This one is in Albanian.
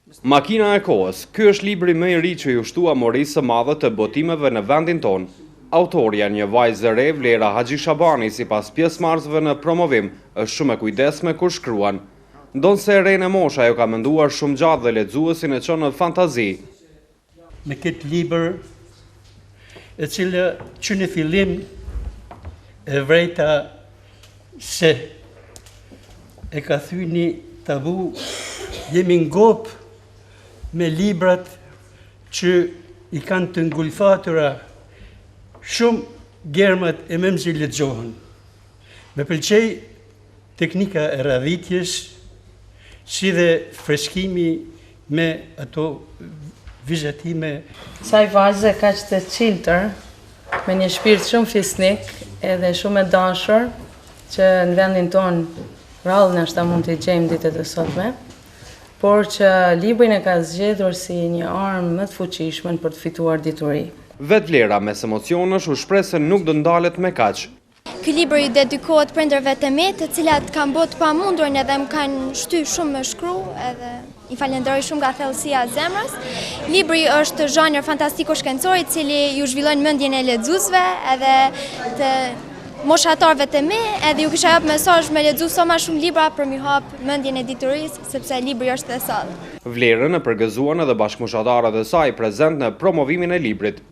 Makina e kohës, ky është libri më i ri që ju shtua Morisë së Madhe të botimeve në vendin tonë. Autorja, një vajzë e re, Vlera Haxhi Shabani, sipas pjesëmarrësve në promovim, është shumë e kujdesme kur shkruan. Ndonse e re në moshë, ajo ka menduar shumë gjatë dhe lexuesin e çon në fantazi. Me këtë libër, e cila që në fillim e vrejta se e ka thyer një tabu, jemi ngop me librat që i kanë të ngulfatura shumë germat e memzi lexohen. Me pëlqej teknika e radhitjes, si dhe freskimi me ato vizatime. Saj vajze ka që të qiltër, me një shpirt shumë fisnik edhe shumë e dashur, që në vendin tonë rallë nështë ta mund të gjejmë ditët e sotme, por që librin e ka zgjedhur si një armë më të fuqishme për të fituar dituri. Vet Vlera mes emocionesh u shpreh se nuk do ndalet me kaq. Ky libër i dedikohet prindërve të mi, të cilat kanë bërë të pamundurin edhe më kanë shtyr shumë me shkru, edhe i falenderoj shumë nga thellësia e zemrës. Libri është zhanër fantastiko-shkencor, i cili ju zhvillon mendjen e lexuesve edhe të moshatarëve të mi, edhe ju kisha jap mesazh me lexu sa më shumë libra për mi hap mendjen e diturisë, sepse libri është thellë. Vlerën e përgëzuan edhe bashkëmoshatarët e saj prezent në promovimin e librit.